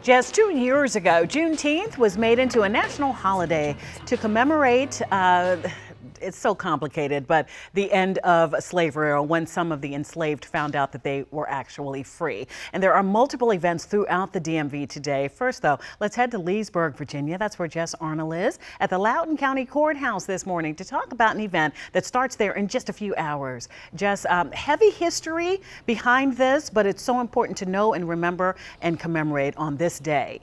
Just 2 years ago, Juneteenth was made into a national holiday to commemorate it's so complicated, but the end of slavery, or when some of the enslaved found out that they were actually free. And there are multiple events throughout the DMV today. First, though, let's head to Leesburg, Virginia. That's where Jess Arnold is at the Loudoun County Courthouse this morning to talk about an event that starts there in just a few hours. Jess, heavy history behind this, but it's so important to know and remember and commemorate on this day.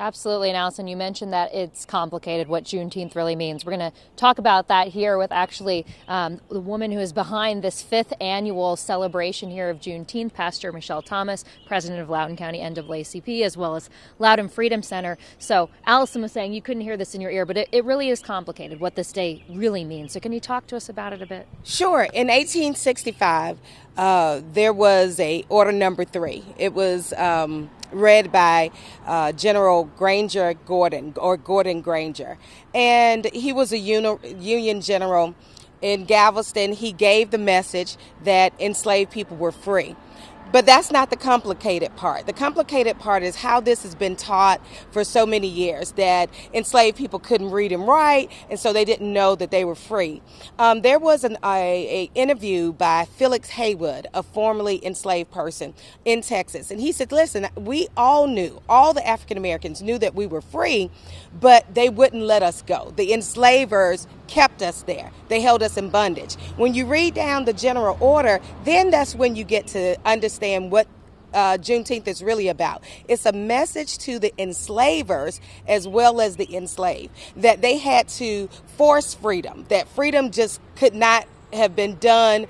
Absolutely, and Allison, you mentioned that it's complicated what Juneteenth really means. We're going to talk about that here with actually the woman who is behind this 5th annual celebration here of Juneteenth, Pastor Michelle Thomas, president of Loudoun County NAACP, as well as Loudoun Freedom Center. So Allison was saying you couldn't hear this in your ear, but it really is complicated what this day really means. So can you talk to us about it a bit? Sure. In 1865, there was a Order Number 3. It was read by General Granger Gordon, or Gordon Granger. And he was a Union general in Galveston. He gave the message that enslaved people were free. But that's not the complicated part. The complicated part is how this has been taught for so many years, that enslaved people couldn't read and write, and so they didn't know that they were free. There was an interview by Felix Haywood, a formerly enslaved person in Texas, and he said, listen, we all knew, all the African Americans knew that we were free, but they wouldn't let us go. The enslavers kept us there. They held us in bondage. When you read down the general order, then that's when you get to understand what Juneteenth is really about. It's a message to the enslavers as well as the enslaved, that they had to force freedom, that freedom just could not have been done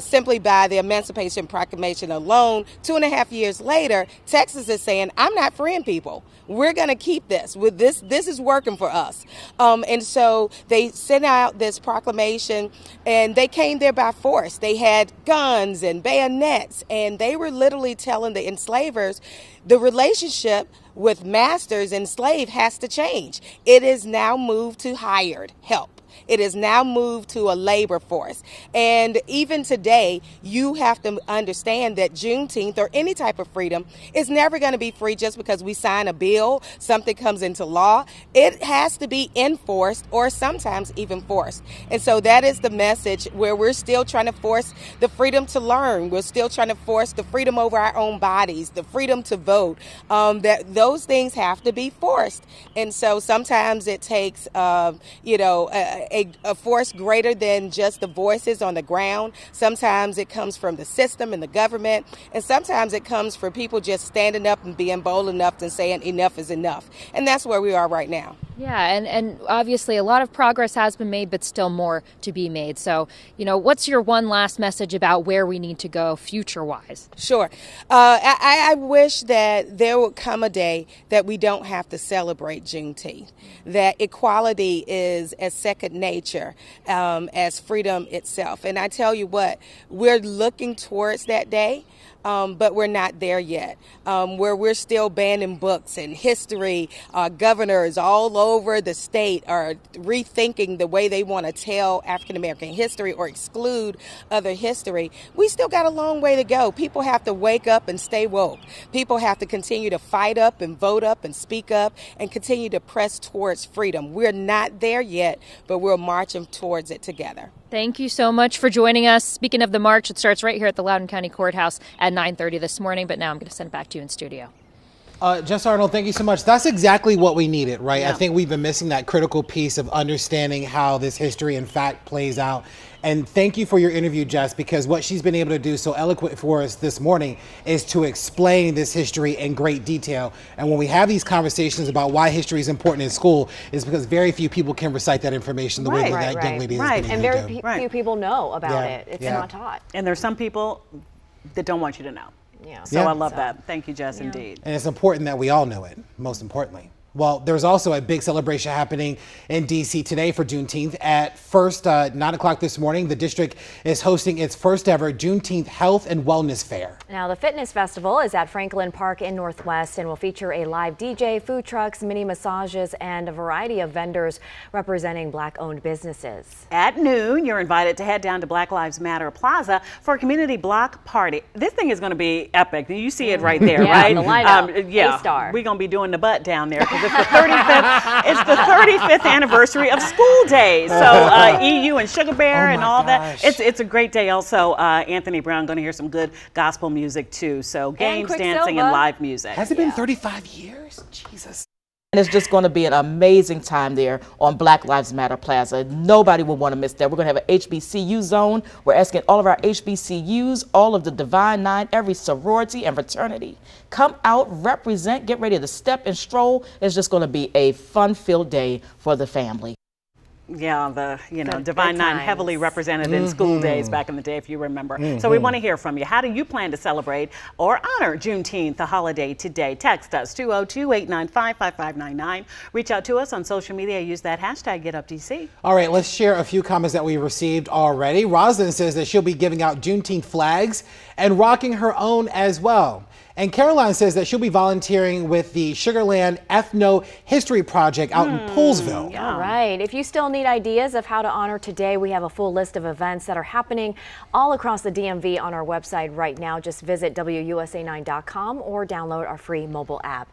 simply by the Emancipation Proclamation alone. 2.5 years later, Texas is saying, I'm not freeing people. We're going to keep this. With this is working for us. And so they sent out this proclamation, and they came there by force. They had guns and bayonets, and they were literally telling the enslavers the relationship with masters and slave has to change. It is now moved to hired help. It is now moved to a labor force. And even today, you have to understand that Juneteenth, or any type of freedom, is never going to be free just because we sign a bill, something comes into law. It has to be enforced, or sometimes even forced. And so that is the message, where we're still trying to force the freedom to learn. We're still trying to force the freedom over our own bodies, the freedom to vote. That those things have to be forced. And so sometimes it takes, a force greater than just the voices on the ground. Sometimes it comes from the system and the government, and sometimes it comes from people just standing up and being bold enough and saying enough is enough. And that's where we are right now. Yeah, and obviously a lot of progress has been made, but still more to be made. So, what's your one last message about where we need to go future-wise? Sure. I wish that there would come a day that we don't have to celebrate Juneteenth, that equality is as second nature as freedom itself. And I tell you what, we're looking towards that day. But we're not there yet, where we're still banning books and history. Governors all over the state are rethinking the way they want to tell African American history or exclude other history. We still got a long way to go. People have to wake up and stay woke. People have to continue to fight up and vote up and speak up and continue to press towards freedom. We're not there yet, but we're marching towards it together. Thank you so much for joining us. Speaking of the march, it starts right here at the Loudoun County Courthouse at 9:30 this morning, but now I'm going to send it back to you in studio. Jess Arnold, thank you so much. That's exactly what we needed, right? Yeah. I think we've been missing that critical piece of understanding how this history, in fact, plays out. And thank you for your interview, Jess, because what she's been able to do so eloquent for us this morning is to explain this history in great detail. And when we have these conversations about why history is important in school, is because very few people can recite that information the way that young lady has been able to do. And very few people know about it. It's not taught. And there's some people that don't want you to know. Yeah. So I love that. Thank you, Jess, indeed. And it's important that we all know it, most importantly. Well, there's also a big celebration happening in D.C. today for Juneteenth. At first, 9 o'clock this morning, the district is hosting its first ever Juneteenth Health and Wellness Fair. Now, the fitness festival is at Franklin Park in Northwest and will feature a live DJ, food trucks, mini massages, and a variety of vendors representing Black-owned businesses. At noon, you're invited to head down to Black Lives Matter Plaza for a community block party. This thing is going to be epic. You see it right there, yeah, right? The lineup. Yeah, A-star. We're going to be doing the butt down there. It's the 35th. It's the 35th anniversary of school days. So EU and Sugar Bear and all that. It's a great day. Also, Anthony Brown going to hear some good gospel music too. So games, dancing, and live music. Has it been 35 years? Jesus. And it's just going to be an amazing time there on Black Lives Matter Plaza. Nobody will want to miss that. We're going to have an HBCU zone. We're asking all of our HBCUs, all of the Divine Nine, every sorority and fraternity, come out, represent, get ready to step and stroll. It's just going to be a fun-filled day for the family. Yeah, the Divine Nine heavily represented in school days back in the day, if you remember. So we want to hear from you. How do you plan to celebrate or honor Juneteenth, the holiday today? Text us 202-895-5599. Reach out to us on social media. Use that hashtag GetUpDC. All right, let's share a few comments that we received already. Rosalind says that she'll be giving out Juneteenth flags and rocking her own as well. And Caroline says that she'll be volunteering with the Sugarland Ethno History Project out in Poolsville. All right. If you still need ideas of how to honor today, we have a full list of events that are happening all across the DMV on our website right now. Just visit WUSA9.com or download our free mobile app.